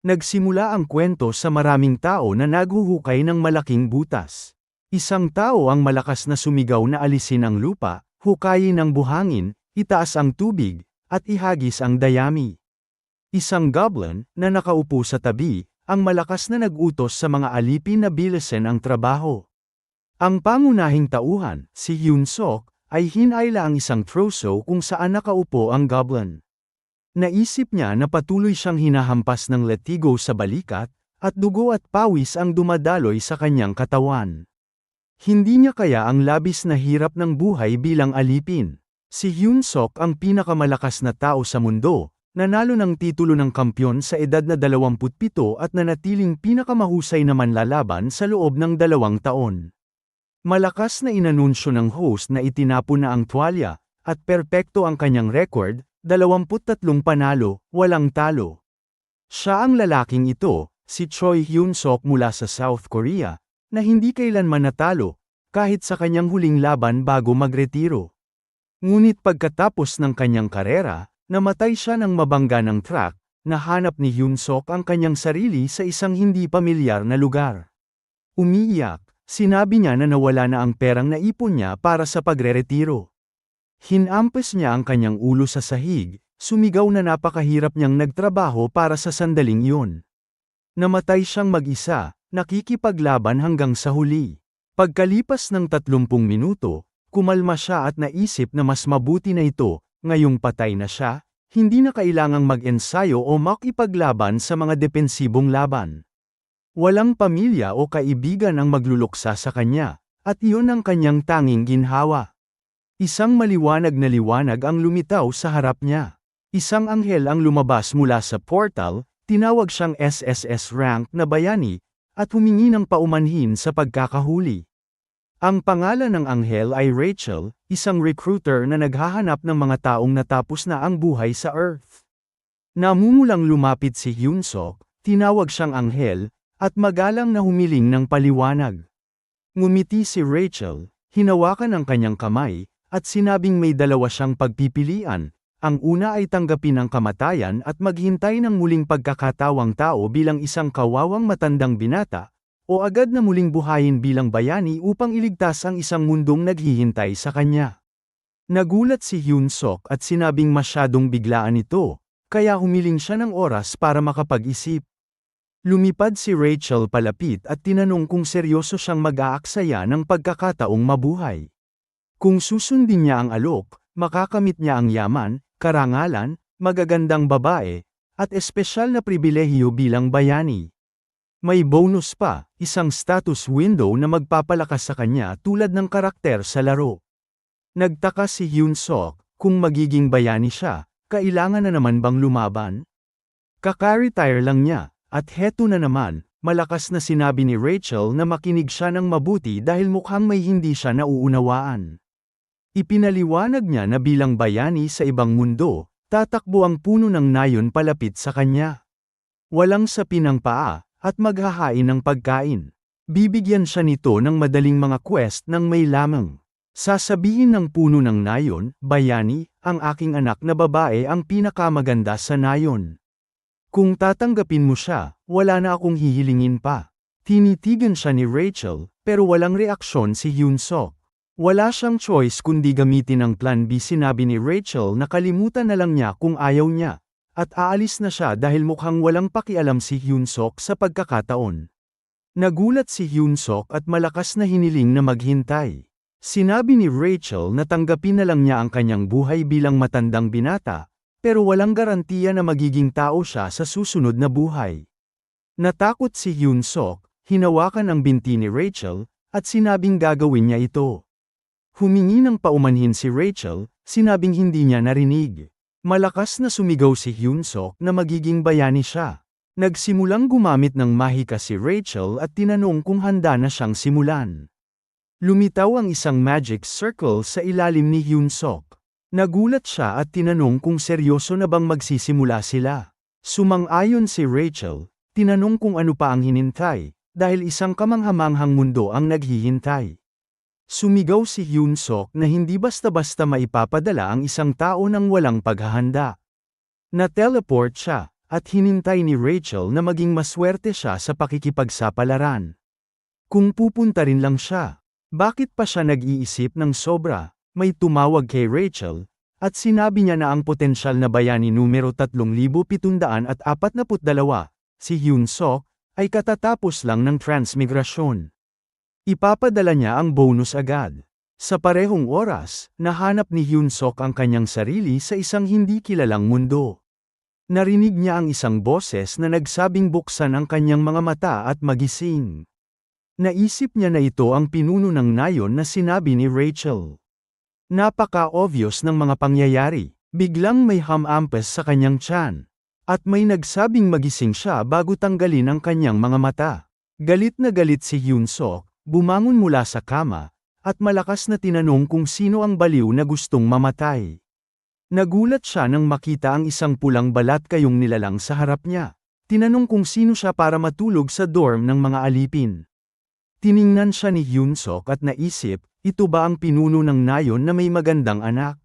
Nagsimula ang kwento sa maraming tao na naghuhukay ng malaking butas. Isang tao ang malakas na sumigaw na alisin ang lupa, hukayin ang buhangin, itaas ang tubig, at ihagis ang dayami. Isang goblin, na nakaupo sa tabi, ang malakas na nag-utos sa mga alipin na bilisan ang trabaho. Ang pangunahing tauhan, si Hyun Sok, ay hinayla ang isang troso kung saan nakaupo ang goblin. Naisip niya na patuloy siyang hinahampas ng letigo sa balikat, at dugo at pawis ang dumadaloy sa kanyang katawan. Hindi niya kaya ang labis na hirap ng buhay bilang alipin. Si Hyun Sok ang pinakamalakas na tao sa mundo, nanalo ng titulo ng kampyon sa edad na 27 at nanatiling pinakamahusay na manlalaban sa loob ng 2 taon. Malakas na inanunsyo ng host na itinapon na ang tuwalya, at perpekto ang kanyang record, 23 panalo, walang talo. Siya ang lalaking ito, si Choi Hyun Sok mula sa South Korea, na hindi kailanman natalo, kahit sa kanyang huling laban bago magretiro. Ngunit pagkatapos ng kanyang karera, namatay siya ng mabangga ng truck, nahanap ni Hyun Sok ang kanyang sarili sa isang hindi pamilyar na lugar. Umiiyak. Sinabi niya na nawala na ang perang naipon niya para sa pagreretiro. Hinampas niya ang kanyang ulo sa sahig, sumigaw na napakahirap niyang nagtrabaho para sa sandaling iyon. Namatay siyang mag-isa, nakikipaglaban hanggang sa huli. Pagkalipas ng 30 minuto, kumalma siya at naisip na mas mabuti na ito, ngayong patay na siya, hindi na kailangang mag-ensayo o makipaglaban sa mga depensibong laban. Walang pamilya o kaibigan ang magluluksa sa kanya, at iyon ang kanyang tanging ginhawa. Isang maliwanag na liwanag ang lumitaw sa harap niya. Isang anghel ang lumabas mula sa portal, tinawag siyang SSS rank na bayani, at humingi ng paumanhin sa pagkakahuli. Ang pangalan ng anghel ay Rachel, isang recruiter na naghahanap ng mga taong natapos na ang buhay sa Earth. Namumulang lumapit si Hyun Sok, tinawag siyang anghel, at magalang na humiling ng paliwanag. Ngumiti si Rachel, hinawakan ang kanyang kamay, at sinabing may dalawa siyang pagpipilian. Ang una ay tanggapin ang kamatayan at maghintay ng muling pagkakatawang tao bilang isang kawawang matandang binata, o agad na muling buhayin bilang bayani upang iligtas ang isang mundong naghihintay sa kanya. Nagulat si Hyun Sok at sinabing masyadong biglaan ito, kaya humiling siya ng oras para makapag-isip. Lumipad si Rachel palapit at tinanong kung seryoso siyang mag-aaksaya ng pagkakataong mabuhay. Kung susundin niya ang alok, makakamit niya ang yaman, karangalan, magagandang babae, at espesyal na pribilehiyo bilang bayani. May bonus pa, isang status window na magpapalakas sa kanya tulad ng karakter sa laro. Nagtaka si Hyun Sok, kung magiging bayani siya, kailangan na naman bang lumaban? Kaka-retire lang niya. At heto na naman, malakas na sinabi ni Rachel na makinig siya ng mabuti dahil mukhang may hindi siya nauunawaan. Ipinaliwanag niya na bilang bayani sa ibang mundo, tatakbo ang puno ng nayon palapit sa kanya. Walang sapin ng paa, at maghahain ng pagkain. Bibigyan siya nito ng madaling mga quest ng may lamang. Sasabihin ng puno ng nayon, bayani, ang aking anak na babae ang pinakamaganda sa nayon. Kung tatanggapin mo siya, wala na akong hihilingin pa. Tinitigan siya ni Rachel, pero walang reaksyon si Hyun Sok. Wala siyang choice kundi gamitin ang plan B. Sinabi ni Rachel na kalimutan na lang niya kung ayaw niya, at aalis na siya dahil mukhang walang pakialam si Hyun Sok sa pagkakataon. Nagulat si Hyun Sok at malakas na hiniling na maghintay. Sinabi ni Rachel na tanggapin na lang niya ang kanyang buhay bilang matandang binata, pero walang garantiya na magiging tao siya sa susunod na buhay. Natakot si Hyun Sok, hinawakan ang binti ni Rachel, at sinabing gagawin niya ito. Humingi ng paumanhin si Rachel, sinabing hindi niya narinig. Malakas na sumigaw si Hyun Sok na magiging bayani siya. Nagsimulang gumamit ng mahika si Rachel at tinanong kung handa na siyang simulan. Lumitaw ang isang magic circle sa ilalim ni Hyun Sok. Nagulat siya at tinanong kung seryoso na bang magsisimula sila. Sumang-ayon si Rachel, tinanong kung ano pa ang hinintay, dahil isang kamanghamanghang mundo ang naghihintay. Sumigaw si Hyun Sok na hindi basta-basta maipapadala ang isang tao ng walang paghahanda. Na-teleport siya, at hinintay ni Rachel na maging maswerte siya sa pakikipagsapalaran. Kung pupunta rin lang siya, bakit pa siya nag-iisip ng sobra? May tumawag kay Rachel, at sinabi niya na ang potensyal na bayani numero 3742, si Hyun Sok, ay katatapos lang ng transmigrasyon. Ipapadala niya ang bonus agad. Sa parehong oras, nahanap ni Hyun Sok ang kanyang sarili sa isang hindi kilalang mundo. Narinig niya ang isang boses na nagsabing buksan ang kanyang mga mata at magising. Naisip niya na ito ang pinuno ng nayon na sinabi ni Rachel. Napaka-obvious ng mga pangyayari. Biglang may hamampes sa kanyang tiyan. At may nagsabing magising siya bago tanggalin ang kanyang mga mata. Galit na galit si Hyun Sok, bumangon mula sa kama, at malakas na tinanong kung sino ang baliw na gustong mamatay. Nagulat siya nang makita ang isang pulang balat kayong nilalang sa harap niya. Tinanong kung sino siya para matulog sa dorm ng mga alipin. Tiningnan siya ni Hyun Sok at naisip, ito ba ang pinuno ng nayon na may magandang anak?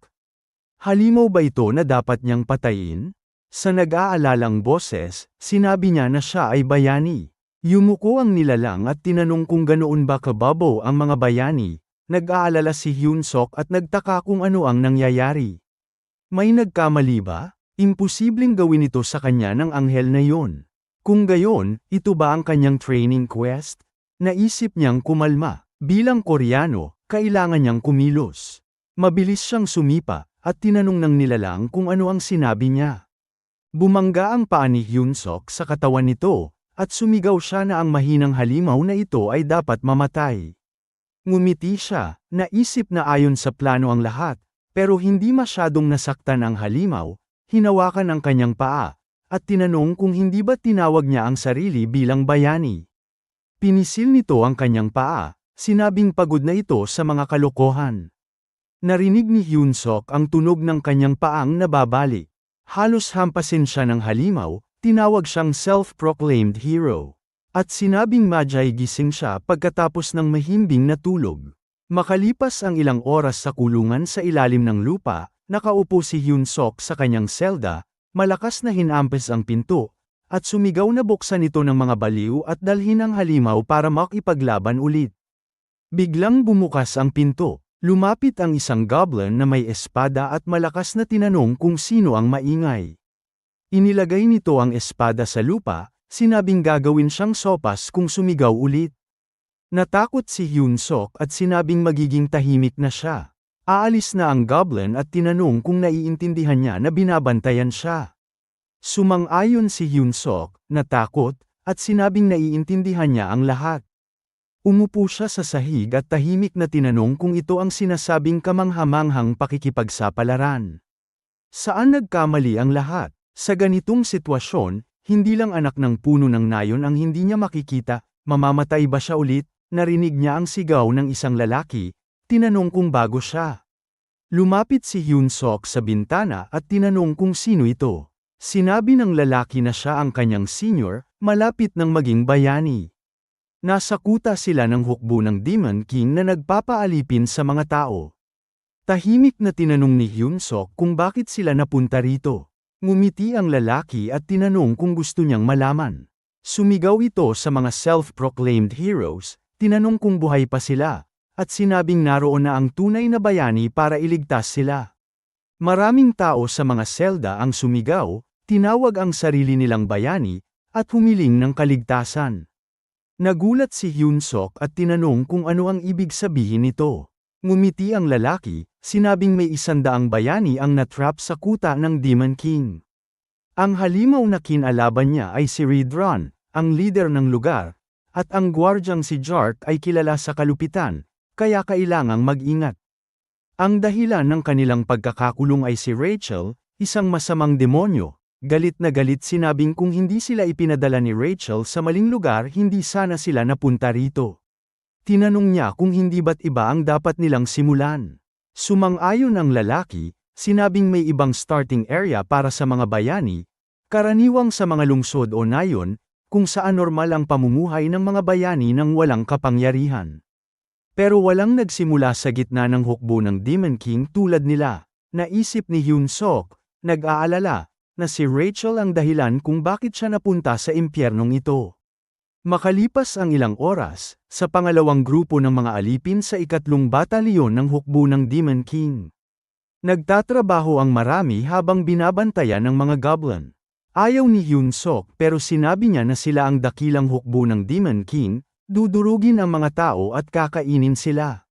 Halimaw ba ito na dapat niyang patayin? Sa nag-aalalang boses, sinabi niya na siya ay bayani. Yumuko ang nilalang at tinanong kung ganoon ba kababaw ang mga bayani. Nag-aalala si Hyun Sok at nagtaka kung ano ang nangyayari. May nagkamali ba? Imposibleng gawin ito sa kanya ng anghel na yon. Kung gayon, ito ba ang kanyang training quest? Naisip niyang kumalma. Bilang Koreano, kailangan niyang kumilos. Mabilis siyang sumipa, at tinanong ng nilalang kung ano ang sinabi niya. Bumangga ang paa ni Hyun Sok sa katawan nito, at sumigaw siya na ang mahinang halimaw na ito ay dapat mamatay. Ngumiti siya, naisip na ayon sa plano ang lahat, pero hindi masyadong nasaktan ang halimaw, hinawakan ang kanyang paa, at tinanong kung hindi ba tinawag niya ang sarili bilang bayani. Pinisil nito ang kanyang paa, sinabing pagod na ito sa mga kalokohan. Narinig ni Hyun Sok ang tunog ng kanyang paang nababalik. Halos hampasin siya ng halimaw, tinawag siyang self-proclaimed hero. At sinabing madyay gising siya pagkatapos ng mahimbing na tulog. Makalipas ang ilang oras sa kulungan sa ilalim ng lupa, nakaupo si Hyun Sok sa kanyang selda, malakas na hinampes ang pinto, at sumigaw na buksan ito ng mga baliw at dalhin ang halimaw para makipaglaban ulit. Biglang bumukas ang pinto, lumapit ang isang goblin na may espada at malakas na tinanong kung sino ang maingay. Inilagay nito ang espada sa lupa, sinabing gagawin siyang sopas kung sumigaw ulit. Natakot si Hyun Sok at sinabing magiging tahimik na siya. Aalis na ang goblin at tinanong kung naiintindihan niya na binabantayan siya. Sumang-ayon si Hyun Sok, natakot, at sinabing naiintindihan niya ang lahat. Umupo siya sa sahig at tahimik na tinanong kung ito ang sinasabing kamanghamanghang pakikipagsapalaran. Saan nagkamali ang lahat? Sa ganitong sitwasyon, hindi lang anak ng puno ng nayon ang hindi niya makikita, mamamatay ba siya ulit? Narinig niya ang sigaw ng isang lalaki, tinanong kung bago siya. Lumapit si Hyun Sok sa bintana at tinanong kung sino ito. Sinabi ng lalaki na siya ang kanyang senior, malapit ng maging bayani. Nasa kuta sila ng hukbo ng Demon King na nagpapaalipin sa mga tao. Tahimik na tinanong ni Hyun Sok kung bakit sila napunta rito. Ngumiti ang lalaki at tinanong kung gusto niyang malaman. Sumigaw ito sa mga self-proclaimed heroes, tinanong kung buhay pa sila, at sinabing naroon na ang tunay na bayani para iligtas sila. Maraming tao sa mga selda ang sumigaw, tinawag ang sarili nilang bayani, at humiling ng kaligtasan. Nagulat si Hyun Sok at tinanong kung ano ang ibig sabihin nito. Ngumiti ang lalaki, sinabing may 100 bayani ang natrap sa kuta ng Demon King. Ang halimaw na kinalaban niya ay si Ridron, ang leader ng lugar, at ang gwardyang si Jark ay kilala sa kalupitan, kaya kailangang mag-ingat. Ang dahilan ng kanilang pagkakakulong ay si Rachel, isang masamang demonyo. Galit na galit sinabing kung hindi sila ipinadala ni Rachel sa maling lugar hindi sana sila napunta rito. Tinanong niya kung hindi ba't iba ang dapat nilang simulan. Sumang-ayon ang lalaki, sinabing may ibang starting area para sa mga bayani, karaniwang sa mga lungsod o nayon, kung saan normal ang pamumuhay ng mga bayani ng walang kapangyarihan. Pero walang nagsimula sa gitna ng hukbo ng Demon King tulad nila. Naisip ni Hyun Sok, nag-aalala, na si Rachel ang dahilan kung bakit siya napunta sa impyernong ito. Makalipas ang ilang oras, sa pangalawang grupo ng mga alipin sa ikatlong batalyon ng hukbo ng Demon King. Nagtatrabaho ang marami habang binabantayan ng mga goblin. Ayaw ni Hyun-sok pero sinabi niya na sila ang dakilang hukbo ng Demon King, dudurugin ang mga tao at kakainin sila.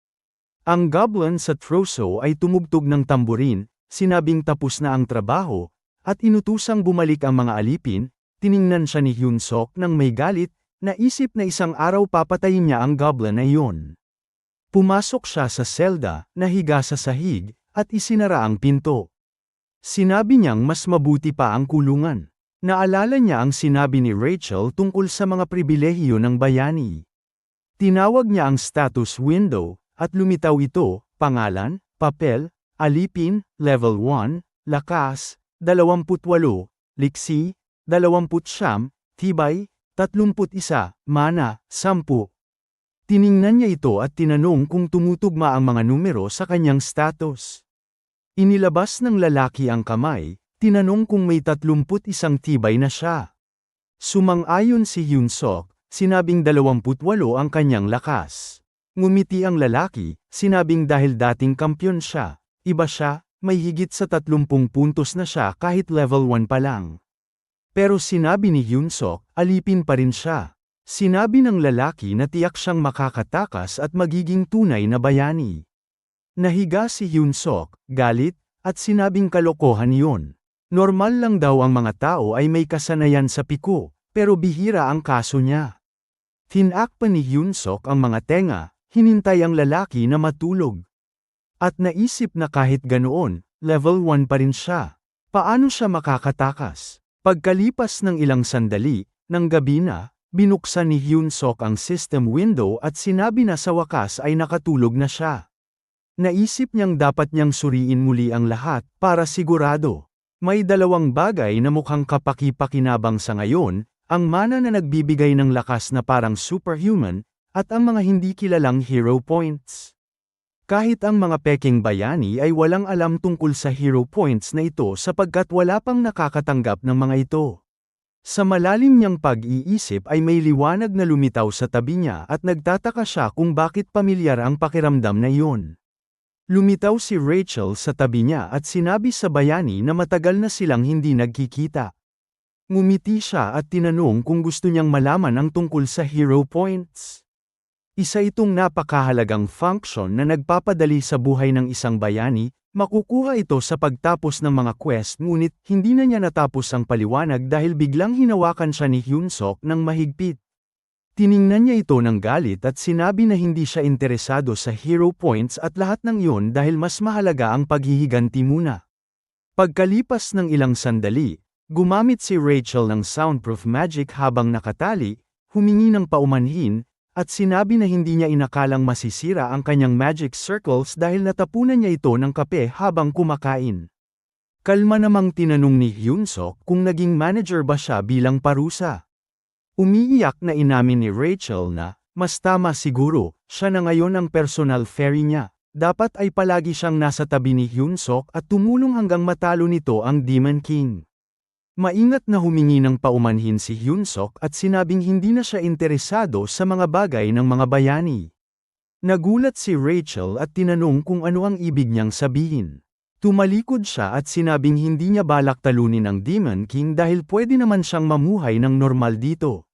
Ang goblin sa troso ay tumugtog ng tamburin, sinabing tapos na ang trabaho, at inutusang bumalik ang mga alipin. Tiningnan siya ni Hyun-sok nang may galit, naisip na isang araw papatayin niya ang goblin na iyon. Pumasok siya sa selda, nahiga sa sahig, at isinara ang pinto. Sinabi niyang mas mabuti pa ang kulungan. Naalala niya ang sinabi ni Rachel tungkol sa mga pribilehiyo ng bayani. Tinawag niya ang status window, at lumitaw ito, pangalan, papel, alipin, level 1, lakas, 28, liksi, 29, tibay, 31, mana, 10. Tiningnan niya ito at tinanong kung tumutugma ang mga numero sa kanyang status. Inilabas ng lalaki ang kamay, tinanong kung may 31 tibay na siya. Sumang-ayon si Hyun-sok, sinabing 28 ang kanyang lakas. Ngumiti ang lalaki, sinabing dahil dating kampyon siya, iba siya, may higit sa 30 puntos na siya kahit level 1 pa lang. Pero sinabi ni Hyun-sok, alipin pa rin siya. Sinabi ng lalaki na tiyak siyang makakatakas at magiging tunay na bayani. Nahiga si Hyun-sok, galit, at sinabing kalokohan iyon. Normal lang daw ang mga tao ay may kasanayan sa piko, pero bihira ang kaso niya. Tinakpan ni Hyun-sok ang mga tenga, hinintay ang lalaki na matulog. At naisip na kahit ganoon, level 1 pa rin siya. Paano siya makakatakas? Pagkalipas ng ilang sandali, ng gabi na, binuksan ni Hyun-sok ang system window at sinabi na sa wakas ay nakatulog na siya. Naisip niyang dapat niyang suriin muli ang lahat para sigurado. May dalawang bagay na mukhang kapaki-pakinabang sa ngayon, ang mana na nagbibigay ng lakas na parang superhuman, at ang mga hindi kilalang hero points. Kahit ang mga peking bayani ay walang alam tungkol sa hero points na ito sapagkat wala pang nakakatanggap ng mga ito. Sa malalim niyang pag-iisip ay may liwanag na lumitaw sa tabi niya at nagtataka siya kung bakit pamilyar ang pakiramdam na iyon. Lumitaw si Rachel sa tabi niya at sinabi sa bayani na matagal na silang hindi nagkikita. Ngumiti siya at tinanong kung gusto niyang malaman ang tungkol sa hero points. Isa itong napakahalagang function na nagpapadali sa buhay ng isang bayani, makukuha ito sa pagtapos ng mga quest ngunit hindi na niya natapos ang paliwanag dahil biglang hinawakan siya ni Hyun-sok ng mahigpit. Tiningnan niya ito ng galit at sinabi na hindi siya interesado sa hero points at lahat ng iyon dahil mas mahalaga ang paghihiganti muna. Pagkalipas ng ilang sandali, gumamit si Rachel ng soundproof magic habang nakatali, humingi ng paumanhin, at sinabi na hindi niya inakalang masisira ang kanyang magic circles dahil natapunan niya ito ng kape habang kumakain. Kalma namang tinanong ni Hyun-sok kung naging manager ba siya bilang parusa. Umiiyak na inamin ni Rachel na, mas tama siguro, siya na ngayon ang personal fairy niya. Dapat ay palagi siyang nasa tabi ni Hyun-sok at tumulong hanggang matalo nito ang Demon King. Maingat na humingi ng paumanhin si Hyun-sok at sinabing hindi na siya interesado sa mga bagay ng mga bayani. Nagulat si Rachel at tinanong kung ano ang ibig niyang sabihin. Tumalikod siya at sinabing hindi niya balak talunin ang Demon King dahil pwede naman siyang mamuhay ng normal dito.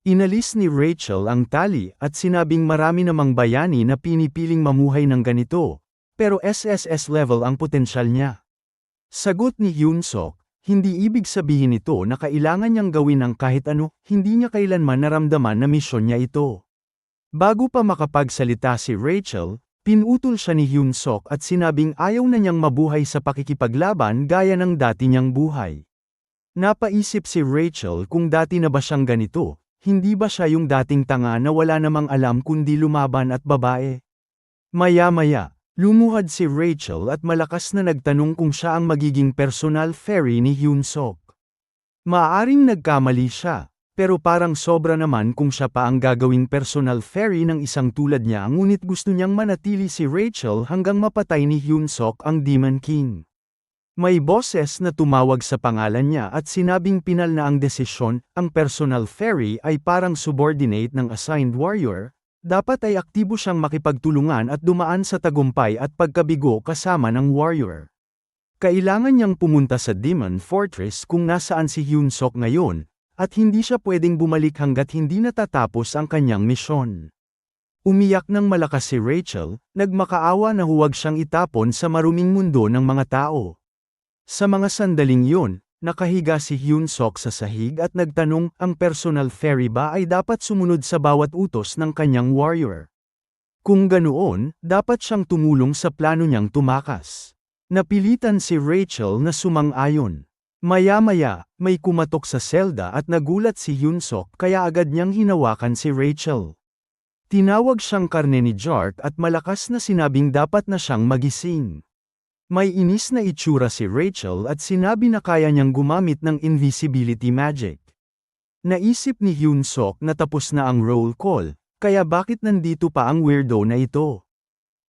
Inalis ni Rachel ang tali at sinabing marami namang bayani na pinipiling mamuhay ng ganito, pero SSS level ang potensyal niya. Sagot ni Hyun-sok, hindi ibig sabihin ito na kailangan niyang gawin ang kahit ano, hindi niya kailanman naramdaman na misyon niya ito. Bago pa makapagsalita si Rachel, pinutol siya ni Hyun-sok at sinabing ayaw na niyang mabuhay sa pakikipaglaban gaya ng dati niyang buhay. Napaisip si Rachel kung dati na ba siyang ganito, hindi ba siya yung dating tanga na wala namang alam kundi lumaban at babae? Maya-maya, lumuhad si Rachel at malakas na nagtanong kung siya ang magiging personal fairy ni Hyun-sok. Maaaring nagkamali siya, pero parang sobra naman kung siya pa ang gagawing personal fairy ng isang tulad niya ngunit gusto niyang manatili si Rachel hanggang mapatay ni Hyun-sok ang Demon King. May boses na tumawag sa pangalan niya at sinabing pinal na ang desisyon, ang personal fairy ay parang subordinate ng assigned warrior, dapat ay aktibo siyang makipagtulungan at dumaan sa tagumpay at pagkabigo kasama ng warrior. Kailangan niyang pumunta sa Demon Fortress kung nasaan si Hyunsuk ngayon, at hindi siya pwedeng bumalik hanggat hindi natatapos ang kanyang misyon. Umiyak ng malakas si Rachel, nagmakaawa na huwag siyang itapon sa maruming mundo ng mga tao. Sa mga sandaling yun, nakahiga si Hyunsuk sa sahig at nagtanong, ang personal fairy ba ay dapat sumunod sa bawat utos ng kanyang warrior? Kung ganoon, dapat siyang tumulong sa plano niyang tumakas. Napilitan si Rachel na sumang-ayon. Maya-maya, may kumatok sa selda at nagulat si Hyunsuk kaya agad niyang hinawakan si Rachel. Tinawag siyang karne ni Jark at malakas na sinabing dapat na siyang magising. May inis na itsura si Rachel at sinabi na kaya niyang gumamit ng invisibility magic. Naisip ni Hyunsuk na tapos na ang roll call, kaya bakit nandito pa ang weirdo na ito?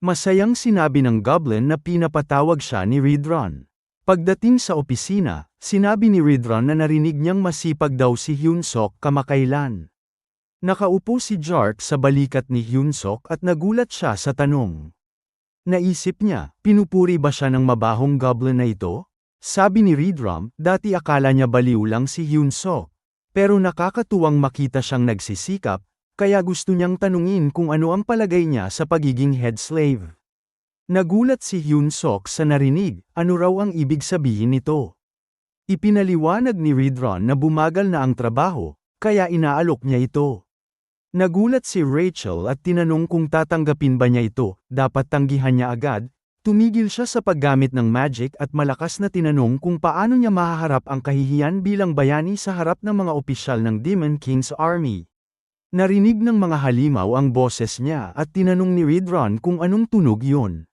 Masayang sinabi ng goblin na pinapatawag siya ni Ridron. Pagdating sa opisina, sinabi ni Ridron na narinig niyang masipag daw si Hyunsuk kamakailan. Nakaupo si Jark sa balikat ni Hyunsuk at nagulat siya sa tanong. Naisip niya, pinupuri ba siya ng mabahong goblin na ito? Sabi ni Ridron, dati akala niya baliw lang si Hyunsuk. Pero nakakatuwang makita siyang nagsisikap, kaya gusto niyang tanungin kung ano ang palagay niya sa pagiging head slave. Nagulat si Hyunsuk sa narinig, ano raw ang ibig sabihin nito. Ipinaliwanag ni Ridron na bumagal na ang trabaho, kaya inaalok niya ito. Nagulat si Rachel at tinanong kung tatanggapin ba niya ito, dapat tanggihan niya agad, tumigil siya sa paggamit ng magic at malakas na tinanong kung paano niya mahaharap ang kahihiyan bilang bayani sa harap ng mga opisyal ng Demon King's Army. Narinig ng mga halimaw ang boses niya at tinanong ni Ridron kung anong tunog yun.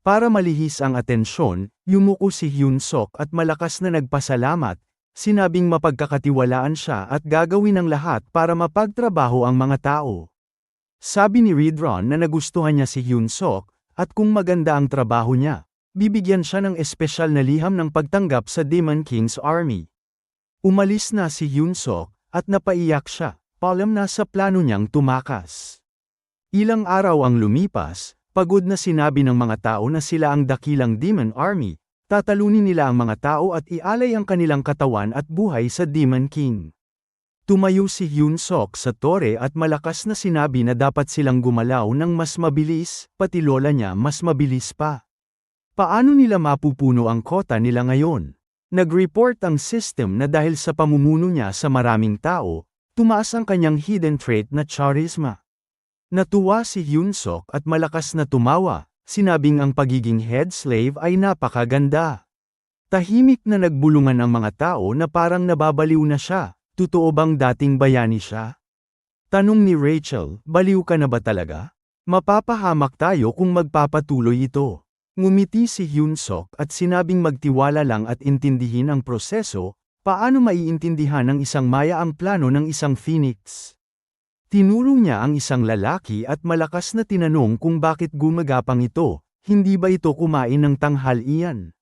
Para malihis ang atensyon, yumuko si Hyunsuk at malakas na nagpasalamat, sinabing mapagkakatiwalaan siya at gagawin ang lahat para mapagtrabaho ang mga tao. Sabi ni Ridron na nagustuhan niya si Hyunsuk, at kung maganda ang trabaho niya, bibigyan siya ng espesyal na liham ng pagtanggap sa Demon King's Army. Umalis na si Hyunsuk, at napaiyak siya, palam na sa plano niyang tumakas. Ilang araw ang lumipas, pagod na sinabi ng mga tao na sila ang dakilang Demon Army, tatalunin nila ang mga tao at ialay ang kanilang katawan at buhay sa Demon King. Tumayo si Hyunsuk sa tore at malakas na sinabi na dapat silang gumalaw ng mas mabilis, pati lola niya mas mabilis pa. Paano nila mapupuno ang kota nila ngayon? Nag-report ang system na dahil sa pamumuno niya sa maraming tao, tumaas ang kanyang hidden trait na charisma. Natuwa si Hyunsuk at malakas na tumawa. Sinabing ang pagiging head slave ay napakaganda. Tahimik na nagbulungan ang mga tao na parang nababaliw na siya, totoo bang dating bayani siya? Tanong ni Rachel, baliw ka na ba talaga? Mapapahamak tayo kung magpapatuloy ito. Ngumiti si Hyunsuk at sinabing magtiwala lang at intindihin ang proseso, paano maiintindihan ng isang maya ang plano ng isang phoenix? Tinuro niya ang isang lalaki at malakas na tinanong kung bakit gumagapang ito, hindi ba ito kumain ng tanghalian?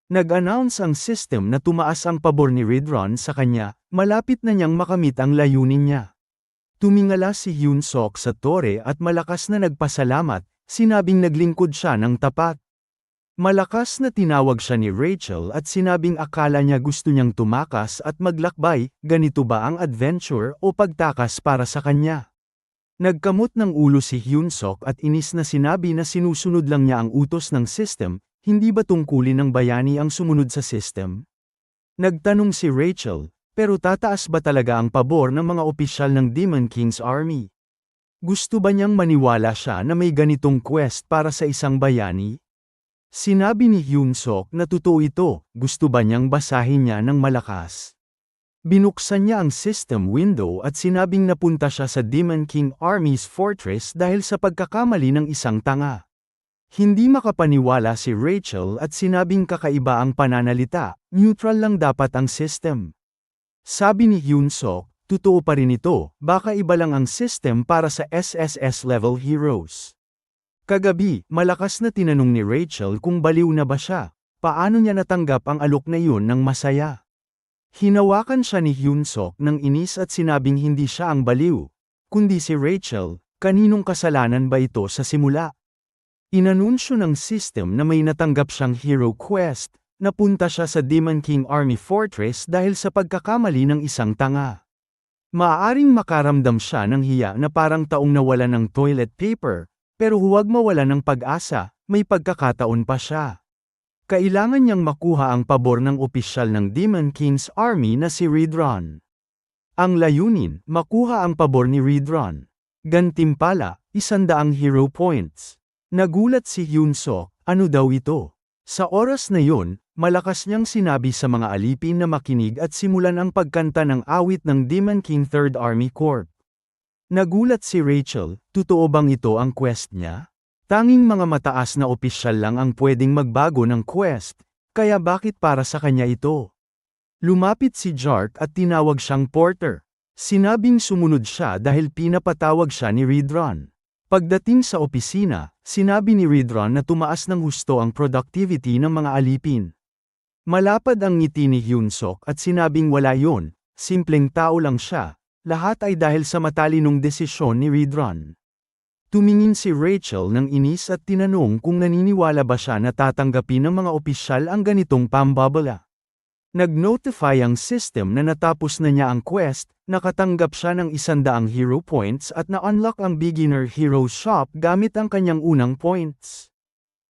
Nag-announce ang system na tumaas ang pabor ni Ridron sa kanya, malapit na niyang makamit ang layunin niya. Tumingala si Hyunsuk sa tore at malakas na nagpasalamat, sinabing naglingkod siya ng tapat. Malakas na tinawag siya ni Rachel at sinabing akala niya gusto niyang tumakas at maglakbay, ganito ba ang adventure o pagtakas para sa kanya? Nagkamot ng ulo si Hyunsuk at inis na sinabi na sinusunod lang niya ang utos ng system, hindi ba tungkulin ng bayani ang sumunod sa system? Nagtanong si Rachel, pero tataas ba talaga ang pabor ng mga opisyal ng Demon King's Army? Gusto ba niyang maniwala siya na may ganitong quest para sa isang bayani? Sinabi ni Hyunsuk na totoo ito, gusto ba niyang basahin niya ng malakas? Binuksan niya ang system window at sinabing napunta siya sa Demon King Army's fortress dahil sa pagkakamali ng isang tanga. Hindi makapaniwala si Rachel at sinabing kakaiba ang pananalita, neutral lang dapat ang system. Sabi ni Hyunsuk, totoo pa rin ito, baka iba lang ang system para sa SSS level heroes. Kagabi, malakas na tinanong ni Rachel kung baliw na ba siya, Paano niya natanggap ang alok na iyon ng masaya? Hinawakan siya ni Hyunsuk ng inis at sinabing hindi siya ang baliw, kundi si Rachel. Kaninong kasalanan ba ito sa simula? Inanunsyo ng system na may natanggap siyang hero quest. Napunta siya sa Demon King Army Fortress dahil sa pagkakamali ng isang tanga. Maaaring makaramdam siya ng hiya na parang taong nawala ng toilet paper, pero huwag mawala ng pag-asa, may pagkakataon pa siya. Kailangan niyang makuha ang pabor ng opisyal ng Demon King's Army na si Ridron. Ang layunin, makuha ang pabor ni Ridron. Gantimpala, 100 hero points. Nagulat si Hyunsuk, ano daw ito? Sa oras na yun, malakas niyang sinabi sa mga alipin na makinig at simulan ang pagkanta ng awit ng Demon King 3rd Army Corps. Nagulat si Rachel, totoo bang ito ang quest niya? Tanging mga mataas na opisyal lang ang pwedeng magbago ng quest, kaya bakit para sa kanya ito? Lumapit si Jark at tinawag siyang Porter. Sinabing sumunod siya dahil pinapatawag siya ni Ridron. Pagdating sa opisina, sinabi ni Ridron na tumaas ng husto ang productivity ng mga alipin. Malapad ang ngiti ni Hyunsuk at sinabing wala yon, simpleng tao lang siya, lahat ay dahil sa matalinong desisyon ni Ridron. Tumingin si Rachel ng inis at tinanong kung naniniwala ba siya na tatanggapin ng mga opisyal ang ganitong pambabala. Nag-notify ang system na natapos na niya ang quest, nakatanggap siya ng 100 hero points at na-unlock ang beginner hero shop gamit ang kanyang unang points.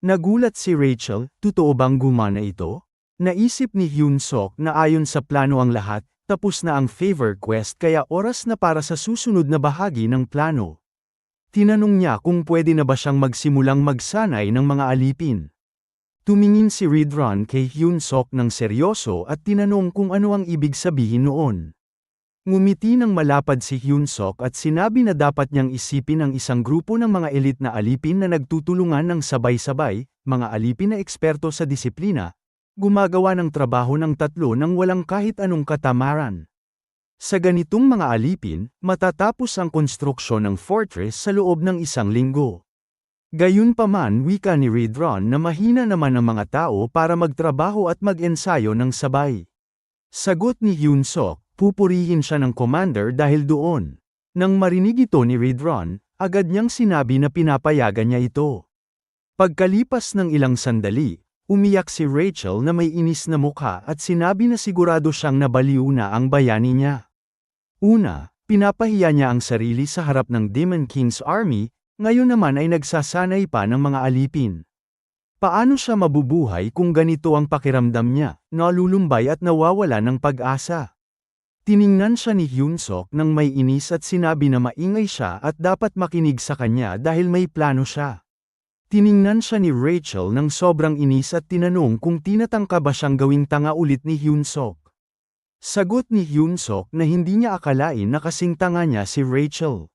Nagulat si Rachel, totoo bang gumana ito? Naisip ni Hyunsuk na ayon sa plano ang lahat, tapos na ang favor quest kaya oras na para sa susunod na bahagi ng plano. Tinanong niya kung pwede na ba siyang magsimulang magsanay ng mga alipin. Tumingin si Ridron kay Hyunsuk ng seryoso at tinanong kung ano ang ibig sabihin noon. Ngumiti ng malapad si Hyunsuk at sinabi na dapat niyang isipin ang isang grupo ng mga elite na alipin na nagtutulungan ng sabay-sabay, mga alipin na eksperto sa disiplina, gumagawa ng trabaho ng tatlo nang walang kahit anong katamaran. Sa ganitong mga alipin, matatapos ang konstruksyon ng fortress sa loob ng 1 linggo. Gayunpaman wika ni Ridron na mahina naman ang mga tao para magtrabaho at mag-ensayo ng sabay. Sagot ni Hyunsuk, pupurihin siya ng commander dahil doon. Nang marinig ito ni Ridron, agad niyang sinabi na pinapayagan niya ito. Pagkalipas ng ilang sandali, umiyak si Rachel na may inis na mukha at sinabi na sigurado siyang nabaliw na ang bayani niya. Una, pinapahiya niya ang sarili sa harap ng Demon King's Army, ngayon naman ay nagsasanay pa ng mga alipin. Paano siya mabubuhay kung ganito ang pakiramdam niya, nalulumbay at nawawala ng pag-asa? Tiningnan siya ni Hyunsuk nang may inis at sinabi na maingay siya at dapat makinig sa kanya dahil may plano siya. Tiningnan siya ni Rachel nang sobrang inis at tinanong kung tinatangka ba siyang gawing tanga ulit ni Hyunsuk. Sagot ni Hyunsuk na hindi niya akalain na kasing tanga niya si Rachel.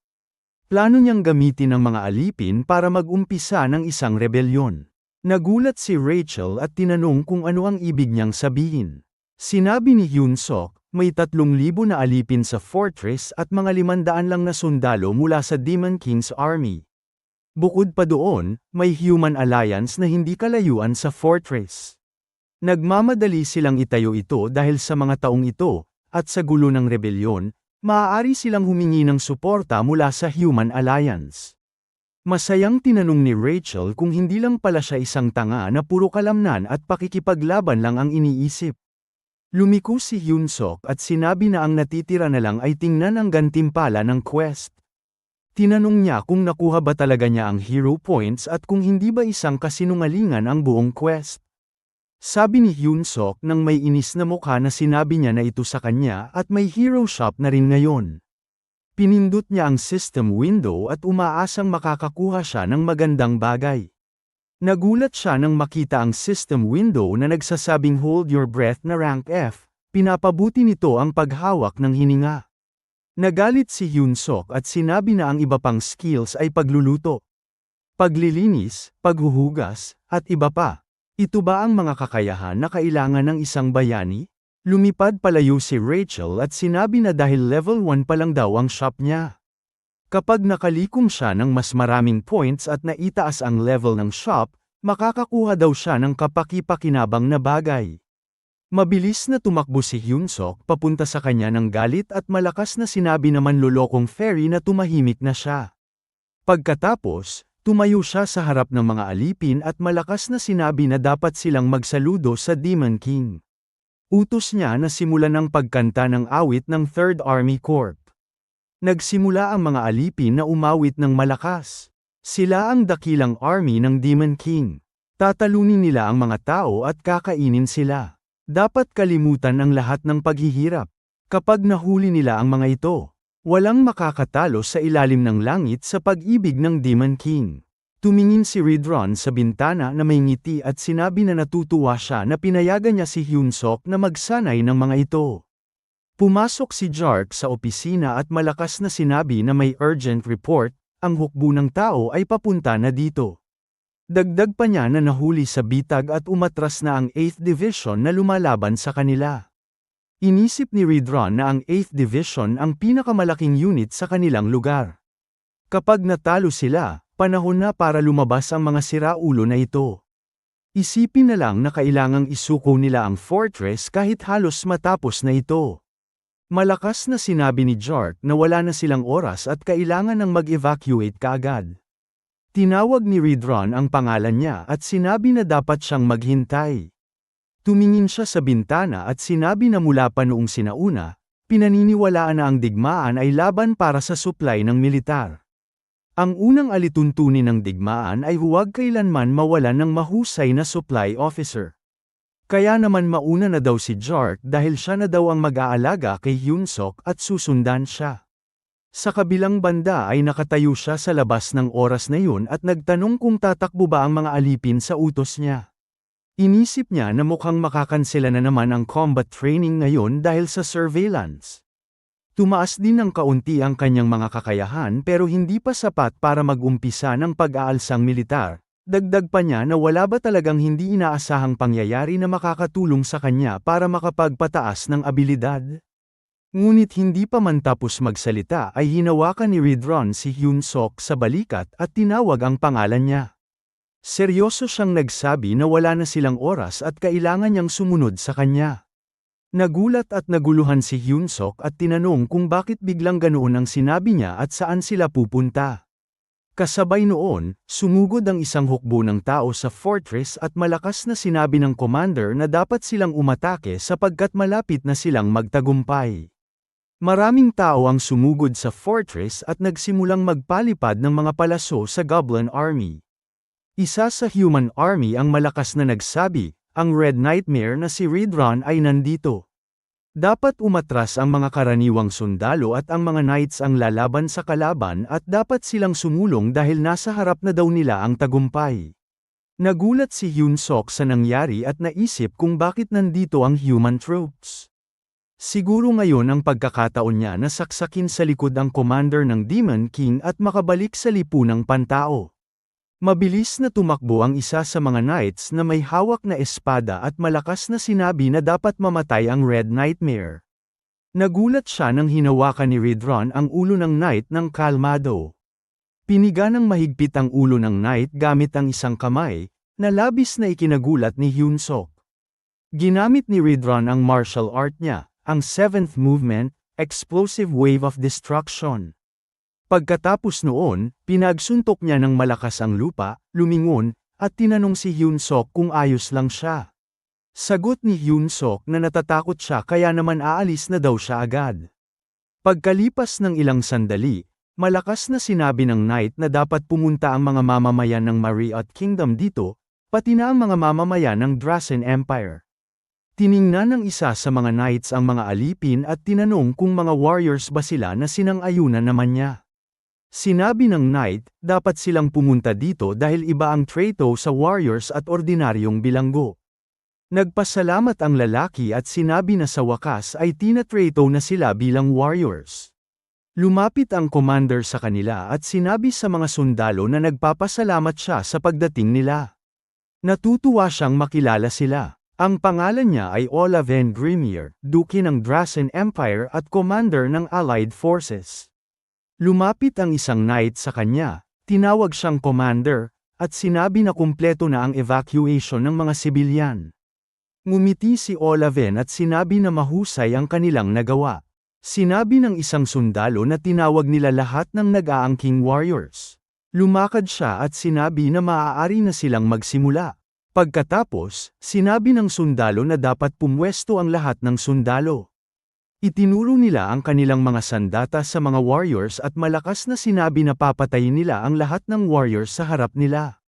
Plano niyang gamitin ang mga alipin para mag-umpisa ng isang rebelyon. Nagulat si Rachel at tinanong kung ano ang ibig niyang sabihin. Sinabi ni Hyunsuk, may 3,000 na alipin sa fortress at mga 500 lang na sundalo mula sa Demon King's Army. Bukod pa doon, may human alliance na hindi kalayuan sa fortress. Nagmamadali silang itayo ito dahil sa mga taong ito, at sa gulo ng rebelyon, maaari silang humingi ng suporta mula sa Human Alliance. Masayang tinanong ni Rachel kung hindi lang pala siya isang tanga na puro kalamnan at pakikipaglaban lang ang iniisip. Lumiko si Hyunsuk at sinabi na ang natitira na lang ay tingnan ang gantimpala ng quest. Tinanong niya kung nakuha ba talaga niya ang hero points at kung hindi ba isang kasinungalingan ang buong quest. Sabi ni Hyunsuk nang may inis na mukha na sinabi niya na ito sa kanya at may hero shop na rin ngayon. Pinindot niya ang system window at umaasang makakakuha siya ng magandang bagay. Nagulat siya nang makita ang system window na nagsasabing hold your breath na rank F, pinapabuti nito ang paghawak ng hininga. Nagalit si Hyunsuk at sinabi na ang iba pang skills ay pagluluto, paglilinis, paghuhugas, at iba pa. Ito ba ang mga kakayahan na kailangan ng isang bayani? Lumipad palayo si Rachel at sinabi na dahil level 1 pa lang daw ang shop niya. Kapag nakalikom siya ng mas maraming points at naitaas ang level ng shop, Makakakuha daw siya ng kapaki-pakinabang na bagay. Mabilis na tumakbo si Hyunsuk papunta sa kanya ng galit at malakas na sinabi naman lolokong fairy na tumahimik na siya. Pagkatapos, tumayo siya sa harap ng mga alipin at malakas na sinabi na dapat silang magsaludo sa Demon King. Utos niya na simulan ang pagkanta ng awit ng Third Army Corps. Nagsimula ang mga alipin na umawit ng malakas. Sila ang dakilang army ng Demon King. Tatalunin nila ang mga tao at kakainin sila. Dapat kalimutan ang lahat ng paghihirap. Kapag nahuli nila ang mga ito, walang makakatalo sa ilalim ng langit sa pag-ibig ng Demon King. Tumingin si Ridron sa bintana na may ngiti at sinabi na natutuwa siya na pinayagan niya si Hyunsuk na magsanay ng mga ito. Pumasok si Jark sa opisina at malakas na sinabi na may urgent report, ang hukbo ng tao ay papunta na dito. Dagdag pa niya na nahuli sa bitag at umatras na ang 8th Division na lumalaban sa kanila. Inisip ni Ridron na ang 8th Division ang pinakamalaking unit sa kanilang lugar. Kapag natalo sila, panahon na para lumabas ang mga siraulo na ito. Isipin na lang na kailangang isuko nila ang fortress kahit halos matapos na ito. Malakas na sinabi ni Jark na wala na silang oras at kailangan ng mag-evacuate kaagad. Tinawag ni Ridron ang pangalan niya at sinabi na dapat siyang maghintay. Tumingin siya sa bintana at sinabi na mula pa noong sinauna, pinaniniwalaan na ang digmaan ay laban para sa supply ng militar. Ang unang alituntunin ng digmaan ay huwag kailanman mawalan ng mahusay na supply officer. Kaya naman mauna na daw si Jark dahil siya na daw ang mag-aalaga kay Hyunsuk at susundan siya. Sa kabilang banda ay nakatayo siya sa labas ng oras na yun at nagtanong kung tatakbo ba ang mga alipin sa utos niya. Inisip niya na mukhang makakansela na naman ang combat training ngayon dahil sa surveillance. Tumaas din ng kaunti ang kanyang mga kakayahan pero hindi pa sapat para mag-umpisa ng pag-aalsang militar. Dagdag pa niya na wala ba talagang hindi inaasahang pangyayari na makakatulong sa kanya para makapagpataas ng abilidad? Ngunit hindi pa man tapos magsalita ay hinawakan ni Ridron si Hyunsuk sa balikat at tinawag ang pangalan niya. Seryoso siyang nagsabi na wala na silang oras at kailangan niyang sumunod sa kanya. Nagulat at naguluhan si Hyunsuk at tinanong kung bakit biglang ganoon ang sinabi niya at saan sila pupunta. Kasabay noon, sumugod ang isang hukbo ng tao sa fortress at malakas na sinabi ng commander na dapat silang umatake sapagkat malapit na silang magtagumpay. Maraming tao ang sumugod sa fortress at nagsimulang magpalipad ng mga palaso sa Goblin Army. Isa sa Human Army ang malakas na nagsabi, ang Red Nightmare na si Ridron ay nandito. Dapat umatras ang mga karaniwang sundalo at ang mga knights ang lalaban sa kalaban at dapat silang sumulong dahil nasa harap na daw nila ang tagumpay. Nagulat si Hyunsuk sa nangyari at naisip kung bakit nandito ang human troops. Siguro ngayon ang pagkakataon niya na saksakin sa likod ang commander ng Demon King at makabalik sa lipunang pantao. Mabilis na tumakbo ang isa sa mga knights na may hawak na espada at malakas na sinabi na dapat mamatay ang Red Nightmare. Nagulat siya nang hinawakan ni Ridron ang ulo ng knight ng kalmado. Piniga ng mahigpit ang ulo ng knight gamit ang isang kamay, na labis na ikinagulat ni Hyunsuk. Ginamit ni Ridron ang martial art niya, ang 7th movement, Explosive Wave of Destruction. Pagkatapos noon, pinagsuntok niya ng malakas ang lupa, lumingon, at tinanong si Hyunsuk kung ayos lang siya. Sagot ni Hyunsuk na natatakot siya kaya naman aalis na daw siya agad. Pagkalipas ng ilang sandali, malakas na sinabi ng knight na dapat pumunta ang mga mamamayan ng Mariot Kingdom dito, pati na ang mga mamamayan ng Drasen Empire. Tiningnan ng isa sa mga knights ang mga alipin at tinanong kung mga warriors ba sila na sinang-ayunan naman niya. Sinabi ng knight, dapat silang pumunta dito dahil iba ang trato sa warriors at ordinaryong bilanggo. Nagpasalamat ang lalaki at sinabi na sa wakas ay tinatrato na sila bilang warriors. Lumapit ang commander sa kanila at sinabi sa mga sundalo na nagpapasalamat siya sa pagdating nila. Natutuwa siyang makilala sila. Ang pangalan niya ay Olaven Grimir, Duke ng Drasen Empire at commander ng Allied Forces. Lumapit ang isang knight sa kanya, tinawag siyang commander, at sinabi na kumpleto na ang evacuation ng mga sibilyan. Ngumiti si Olaven at sinabi na mahusay ang kanilang nagawa. Sinabi ng isang sundalo na tinawag nila lahat ng nag-aangking warriors. Lumakad siya at sinabi na maaari na silang magsimula. Pagkatapos, sinabi ng sundalo na dapat pumwesto ang lahat ng sundalo. Itinuro nila ang kanilang mga sandata sa mga warriors at malakas na sinabi na papatayin nila ang lahat ng warriors sa harap nila.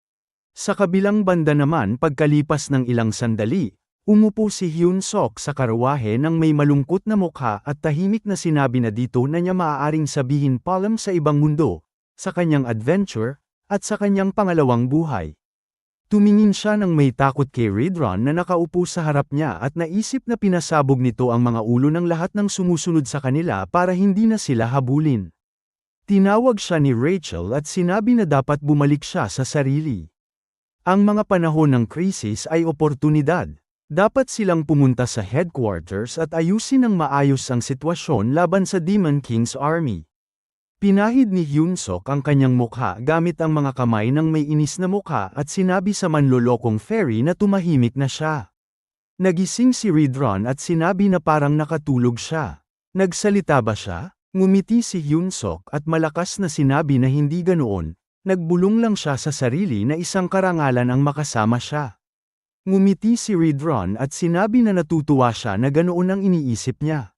Sa kabilang banda naman pagkalipas ng ilang sandali, umupo si Hyun Sok sa karawahe ng may malungkot na mukha at tahimik na sinabi na dito na niya maaaring sabihin paalam sa ibang mundo, sa kanyang adventure, at sa kanyang pangalawang buhay. Tumingin siya ng may takot kay Ridron na nakaupo sa harap niya at naisip na pinasabog nito ang mga ulo ng lahat ng sumusunod sa kanila para hindi na sila habulin. Tinawag siya ni Rachel at sinabi na dapat bumalik siya sa sarili. Ang mga panahon ng krisis ay oportunidad. Dapat silang pumunta sa headquarters at ayusin ng maayos ang sitwasyon laban sa Demon King's army. Pinahid ni Hyun Sok ang kanyang mukha gamit ang mga kamay ng may inis na mukha at sinabi sa manlolokong fairy na tumahimik na siya. Nagising si Ridron at sinabi na parang nakatulog siya. Nagsalita ba siya? Ngumiti si Hyun Sok at malakas na sinabi na hindi ganoon, nagbulong lang siya sa sarili na isang karangalan ang makasama siya. Ngumiti si Ridron at sinabi na natutuwa siya na ganoon ang iniisip niya.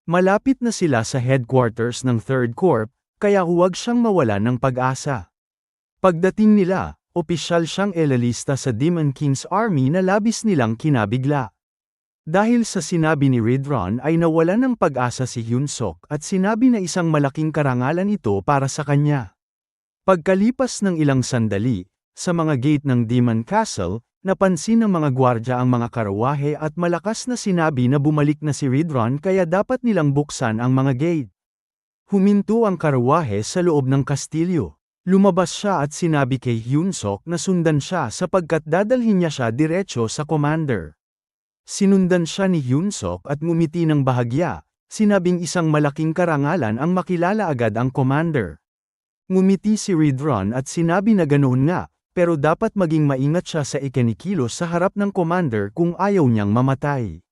Malapit na sila sa headquarters ng Third Corps, kaya huwag siyang mawala ng pag-asa. Pagdating nila, opisyal siyang elalista sa Demon King's army na labis nilang kinabigla. Dahil sa sinabi ni Ridron ay nawala ng pag-asa si Hyun Sok at sinabi na isang malaking karangalan ito para sa kanya. Pagkalipas ng ilang sandali, sa mga gate ng Demon Castle, napansin ng mga gwardya ang mga karawahe at malakas na sinabi na bumalik na si Ridron kaya dapat nilang buksan ang mga gate. Huminto ang karawahe sa loob ng kastilyo. Lumabas siya at sinabi kay Hyun Sok na sundan siya sapagkat dadalhin niya siya diretso sa commander. Sinundan siya ni Hyun Sok at ngumiti ng bahagya, sinabing isang malaking karangalan ang makilala agad ang commander. Ngumiti si Ridron at sinabi na ganoon nga, pero dapat maging maingat siya sa ikinikilos sa harap ng commander kung ayaw niyang mamatay.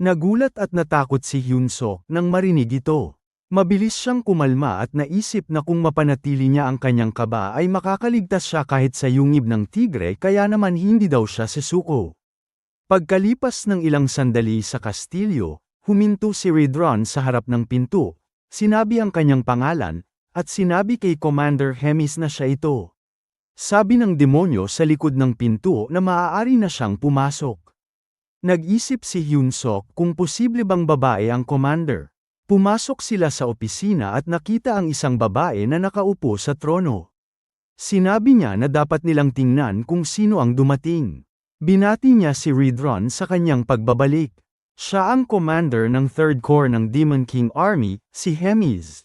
Nagulat at natakot si Hyun Sok nang marinig ito. Mabilis siyang kumalma at naisip na kung mapanatili niya ang kanyang kaba ay makakaligtas siya kahit sa yungib ng tigre kaya naman hindi daw siya susuko. Pagkalipas ng ilang sandali sa kastilyo, huminto si Ridron sa harap ng pinto, sinabi ang kanyang pangalan, at sinabi kay Commander Hemis na siya ito. Sabi ng demonyo sa likod ng pinto na maaari na siyang pumasok. Nag-isip si Hyun Sok kung posible bang babae ang commander. Pumasok sila sa opisina at nakita ang isang babae na nakaupo sa trono. Sinabi niya na dapat nilang tingnan kung sino ang dumating. Binati niya si Ridron sa kanyang pagbabalik. Siya ang commander ng Third Corps ng Demon King Army, si Hemis.